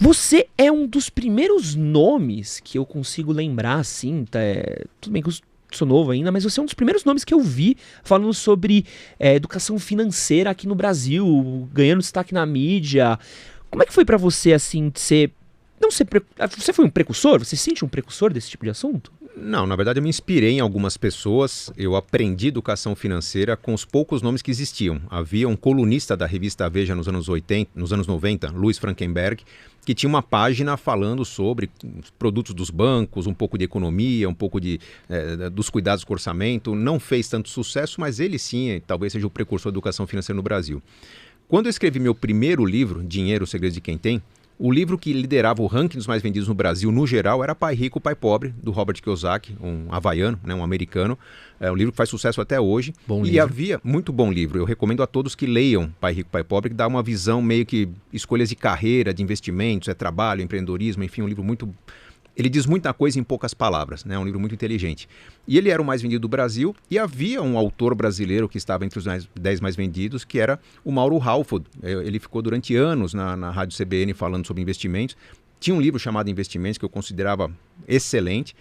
Você é um dos primeiros nomes que eu consigo lembrar, assim, tudo bem que eu sou novo ainda, mas você é um dos primeiros nomes que eu vi falando sobre educação financeira aqui no Brasil, ganhando destaque na mídia. Como é que foi pra você, assim, de ser... Não ser... Você foi um precursor? Você se sente um precursor desse tipo de assunto? Não, na verdade eu me inspirei em algumas pessoas, eu aprendi educação financeira com os poucos nomes que existiam. Havia um colunista da revista Veja nos anos 80, nos anos 90, Luiz Frankenberg, que tinha uma página falando sobre os produtos dos bancos, um pouco de economia, um pouco dos cuidados com o orçamento. Não fez tanto sucesso, mas ele sim, talvez seja o precursor da educação financeira no Brasil. Quando eu escrevi meu primeiro livro, Dinheiro, o Segredo de Quem Tem, o livro que liderava o ranking dos mais vendidos no Brasil, no geral, era Pai Rico, Pai Pobre, do Robert Kiyosaki, um havaiano, né, um americano. É um livro que faz sucesso até hoje. Bom e livro. havia muito bom livro. Eu recomendo a todos que leiam Pai Rico, Pai Pobre, que dá uma visão meio que escolhas de carreira, de investimentos, trabalho, empreendedorismo, enfim, um livro muito... Ele diz muita coisa em poucas palavras, né? É um livro muito inteligente. E ele era o mais vendido do Brasil e havia um autor brasileiro que estava entre os 10 mais vendidos, que era o Mauro Halford. Ele ficou durante anos na Rádio CBN falando sobre investimentos. Tinha um livro chamado Investimentos que eu considerava excelente.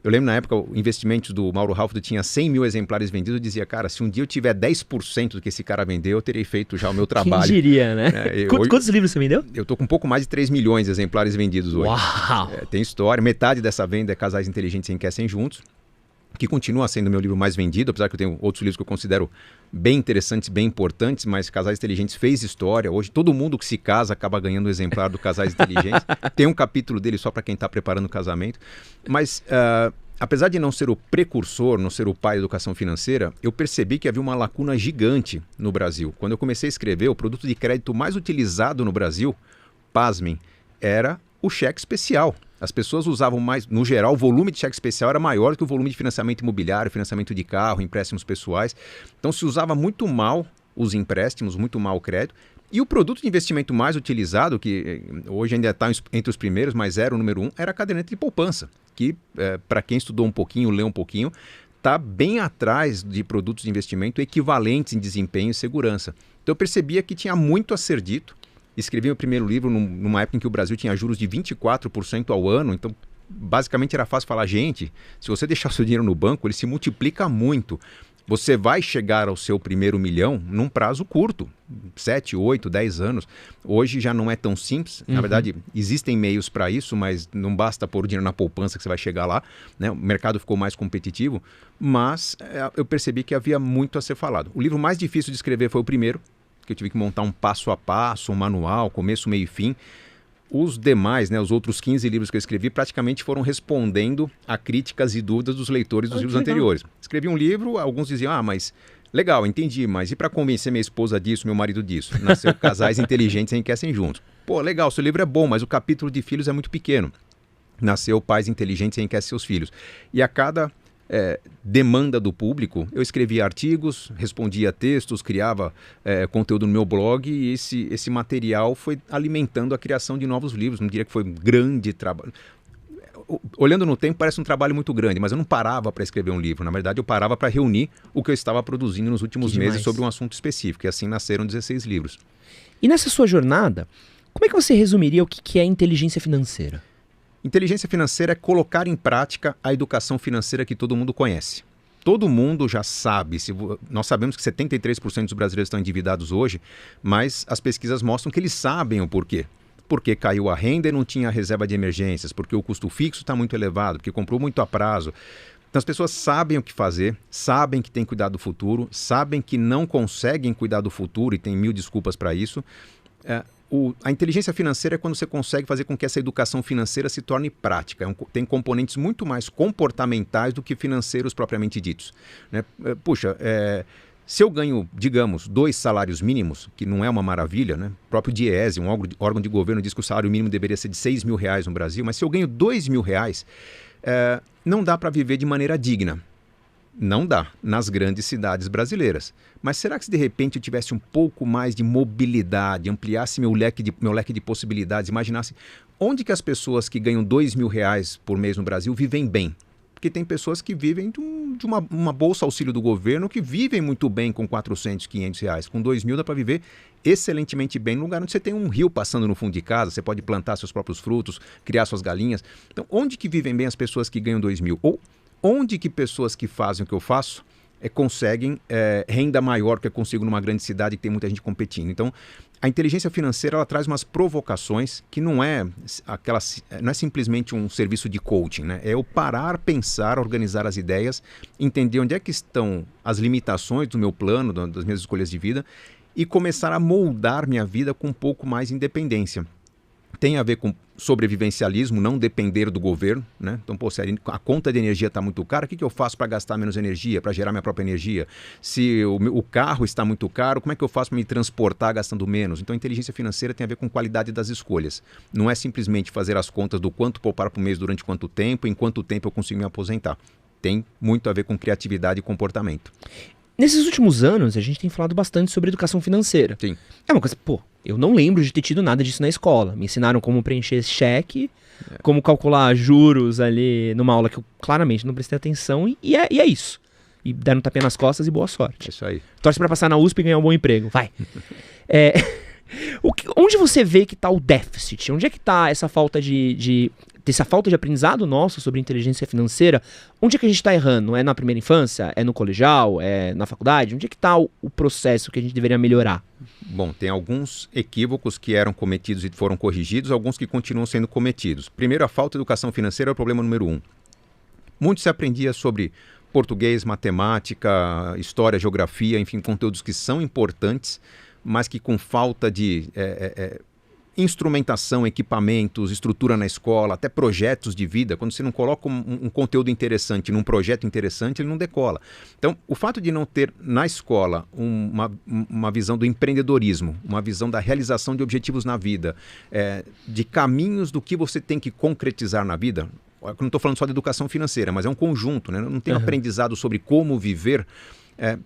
Eu lembro na época, o Investimentos do Mauro Halford tinha 100 mil exemplares vendidos. Eu dizia, cara, se um dia eu tiver 10% do que esse cara vendeu, eu terei feito já o meu trabalho. Quem diria, né? Quantos livros você vendeu? Eu tô com um pouco mais de 3 milhões de exemplares vendidos hoje. Uau! Tem história. Metade dessa venda é Casais Inteligentes Enriquecem Juntos, que continua sendo o meu livro mais vendido, apesar que eu tenho outros livros que eu considero bem interessantes, bem importantes, mas Casais Inteligentes fez história. Hoje todo mundo que se casa acaba ganhando um exemplar do Casais Inteligentes. Tem um capítulo dele só para quem está preparando o casamento. Mas apesar de não ser o precursor, não ser o pai da educação financeira, eu percebi que havia uma lacuna gigante no Brasil. Quando eu comecei a escrever, o produto de crédito mais utilizado no Brasil, pasmem, era o cheque especial. As pessoas usavam mais, no geral, o volume de cheque especial era maior que o volume de financiamento imobiliário, financiamento de carro, empréstimos pessoais. Então se usava muito mal os empréstimos, muito mal o crédito. E o produto de investimento mais utilizado, que hoje ainda está entre os primeiros, mas era o número 1, era a caderneta de poupança, que para quem estudou um pouquinho, leu um pouquinho, está bem atrás de produtos de investimento equivalentes em desempenho e segurança. Então eu percebia que tinha muito a ser dito. Escrevi meu primeiro livro numa época em que o Brasil tinha juros de 24% ao ano, então basicamente era fácil falar, gente, se você deixar o seu dinheiro no banco, ele se multiplica muito. Você vai chegar ao seu primeiro milhão num prazo curto, 7, 8, 10 anos. Hoje já não é tão simples. Na verdade, existem meios para isso, mas não basta pôr o dinheiro na poupança que você vai chegar lá, né? O mercado ficou mais competitivo, mas eu percebi que havia muito a ser falado. O livro mais difícil de escrever foi o primeiro, que eu tive que montar um passo a passo, um manual, começo, meio e fim. Os demais, né, os outros 15 livros que eu escrevi, praticamente foram respondendo a críticas e dúvidas dos leitores dos livros anteriores. Escrevi um livro, alguns diziam, mas legal, entendi, mas e para convencer minha esposa disso, meu marido disso? Nasceu Casais Inteligentes Enriquecem Juntos. Pô, legal, seu livro é bom, mas o capítulo de filhos é muito pequeno. Nasceu Pais Inteligentes Enriquecem Seus Filhos. E a cada demanda do público, eu escrevia artigos, respondia textos, criava conteúdo no meu blog e esse material foi alimentando a criação de novos livros. Não diria que foi um grande trabalho. Olhando no tempo parece um trabalho muito grande, mas eu não parava para escrever um livro. Na verdade eu parava para reunir o que eu estava produzindo nos últimos meses sobre um assunto específico e assim nasceram 16 livros. E nessa sua jornada, como é que você resumiria o que é inteligência financeira? Inteligência financeira é colocar em prática a educação financeira que todo mundo conhece. Todo mundo já sabe, nós sabemos que 73% dos brasileiros estão endividados hoje, mas as pesquisas mostram que eles sabem o porquê. Porque caiu a renda e não tinha reserva de emergências, porque o custo fixo está muito elevado, porque comprou muito a prazo. Então as pessoas sabem o que fazer, sabem que tem que cuidar do futuro, sabem que não conseguem cuidar do futuro e tem mil desculpas para isso. A inteligência financeira é quando você consegue fazer com que essa educação financeira se torne prática. Tem componentes muito mais comportamentais do que financeiros propriamente ditos, né? Puxa, se eu ganho, digamos, 2 salários mínimos, que não é uma maravilha, né? O próprio DIEESE, um órgão de governo, diz que o salário mínimo deveria ser de R$6 mil no Brasil, mas se eu ganho R$2 mil, não dá para viver de maneira digna. Não dá, nas grandes cidades brasileiras. Mas será que se de repente eu tivesse um pouco mais de mobilidade, ampliasse meu leque de possibilidades, imaginasse onde que as pessoas que ganham R$2 mil por mês no Brasil vivem bem? Porque tem pessoas que vivem de uma bolsa auxílio do governo que vivem muito bem com R$400, R$500. Com R$2 mil dá para viver excelentemente bem no lugar onde você tem um rio passando no fundo de casa, você pode plantar seus próprios frutos, criar suas galinhas. Então, onde que vivem bem as pessoas que ganham 2.000? Ou onde que pessoas que fazem o que eu faço conseguem renda maior que eu consigo numa grande cidade que tem muita gente competindo? Então, a inteligência financeira ela traz umas provocações que não é simplesmente um serviço de coaching, né? É eu parar, pensar, organizar as ideias, entender onde é que estão as limitações do meu plano, das minhas escolhas de vida e começar a moldar minha vida com um pouco mais de independência. Tem a ver com sobrevivencialismo, não depender do governo, né? Então, pô, se a conta de energia está muito cara, o que eu faço para gastar menos energia, para gerar minha própria energia? Se o carro está muito caro, como é que eu faço para me transportar gastando menos? Então, a inteligência financeira tem a ver com qualidade das escolhas. Não é simplesmente fazer as contas do quanto poupar por mês durante quanto tempo, em quanto tempo eu consigo me aposentar. Tem muito a ver com criatividade e comportamento. Nesses últimos anos, a gente tem falado bastante sobre educação financeira. Sim. É uma coisa, pô, eu não lembro de ter tido nada disso na escola. Me ensinaram como preencher cheque, como calcular juros ali numa aula que eu claramente não prestei atenção e é isso. E deram um tapinha nas costas e boa sorte. É isso aí. Torce pra passar na USP e ganhar um bom emprego. Vai. Onde você vê que tá o déficit? Onde é que tá essa falta essa falta de aprendizado nosso sobre inteligência financeira? Onde é que a gente está errando? É na primeira infância? É no colegial? É na faculdade? Onde é que está o processo que a gente deveria melhorar? Bom, tem alguns equívocos que eram cometidos e foram corrigidos, alguns que continuam sendo cometidos. Primeiro, a falta de educação financeira é o problema número 1. Muito se aprendia sobre português, matemática, história, geografia, enfim, conteúdos que são importantes, mas que com falta de instrumentação, equipamentos, estrutura na escola, até projetos de vida, quando você não coloca um conteúdo interessante num projeto interessante, ele não decola. Então, o fato de não ter na escola uma visão do empreendedorismo, uma visão da realização de objetivos na vida, de caminhos do que você tem que concretizar na vida, eu não estou falando só de educação financeira, mas é um conjunto, né? Não tem aprendizado sobre como viver.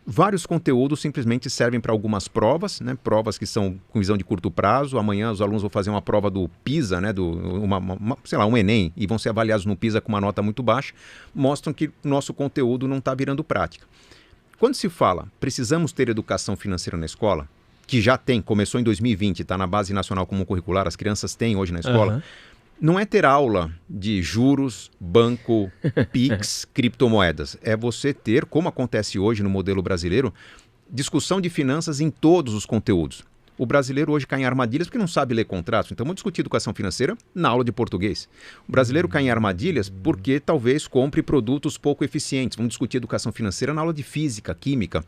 Vários conteúdos simplesmente servem para algumas provas, né? Provas que são com visão de curto prazo. Amanhã os alunos vão fazer uma prova do PISA, né? Um Enem, e vão ser avaliados no PISA com uma nota muito baixa, mostram que o nosso conteúdo não está virando prática. Quando se fala, precisamos ter educação financeira na escola, que já tem, começou em 2020, está na Base Nacional Comum Curricular, as crianças têm hoje na escola, não é ter aula de juros, banco, PIX, criptomoedas. É você ter, como acontece hoje no modelo brasileiro, discussão de finanças em todos os conteúdos. O brasileiro hoje cai em armadilhas porque não sabe ler contratos. Então, vamos discutir educação financeira na aula de português. O brasileiro cai em armadilhas porque talvez compre produtos pouco eficientes. Vamos discutir educação financeira na aula de física, química.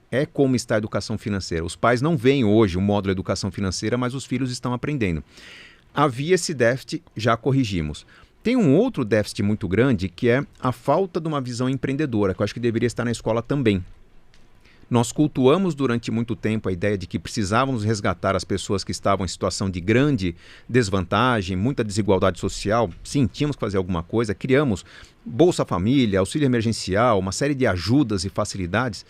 É como está a educação financeira. Os pais não veem hoje o módulo de educação financeira, mas os filhos estão aprendendo. Havia esse déficit, já corrigimos. Tem um outro déficit muito grande, que é a falta de uma visão empreendedora, que eu acho que deveria estar na escola também. Nós cultuamos durante muito tempo a ideia de que precisávamos resgatar as pessoas que estavam em situação de grande desvantagem, muita desigualdade social. Sim, tínhamos que fazer alguma coisa. Criamos Bolsa Família, auxílio emergencial, uma série de ajudas e facilidades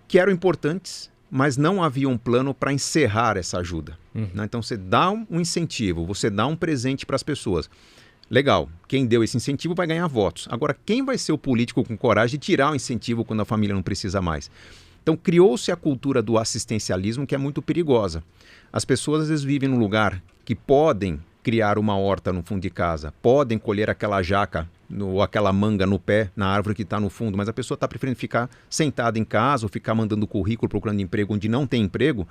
que eram importantes, mas não havia um plano para encerrar essa ajuda. Né? Então, você dá um incentivo, você dá um presente para as pessoas. Legal, quem deu esse incentivo vai ganhar votos. Agora, quem vai ser o político com coragem de tirar o incentivo quando a família não precisa mais? Então, criou-se a cultura do assistencialismo, que é muito perigosa. As pessoas, às vezes, vivem num lugar que podem criar uma horta no fundo de casa, podem colher aquela jaca ou aquela manga no pé, na árvore que está no fundo, mas a pessoa está preferindo ficar sentada em casa ou ficar mandando currículo, procurando emprego onde não tem emprego,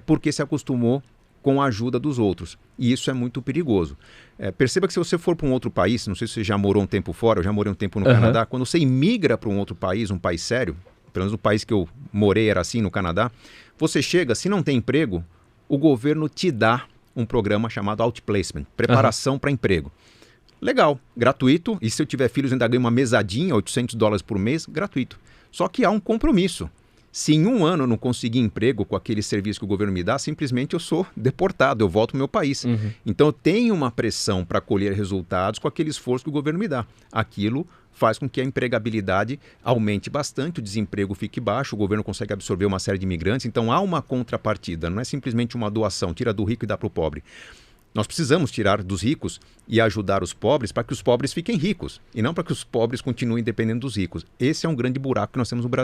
porque se acostumou com a ajuda dos outros. E isso é muito perigoso. Perceba que se você for para um outro país, não sei se você já morou um tempo fora, eu já morei um tempo no Canadá, quando você imigra para um outro país, um país sério, pelo menos o país que eu morei era assim no Canadá, você chega, se não tem emprego, o governo te dá um programa chamado Outplacement, preparação para emprego. Legal, gratuito, e se eu tiver filhos ainda ganho uma mesadinha, $800 por mês, gratuito. Só que há um compromisso. Se em um ano eu não conseguir emprego com aquele serviço que o governo me dá, simplesmente eu sou deportado, eu volto ao meu país. Então eu tenho uma pressão para colher resultados com aquele esforço que o governo me dá. Aquilo faz com que a empregabilidade aumente bastante, o desemprego fique baixo, o governo consegue absorver uma série de imigrantes. Então há uma contrapartida, não é simplesmente uma doação, tira do rico e dá para o pobre. Nós precisamos tirar dos ricos e ajudar os pobres para que os pobres fiquem ricos, e não para que os pobres continuem dependendo dos ricos. Esse é um grande buraco que nós temos no Brasil.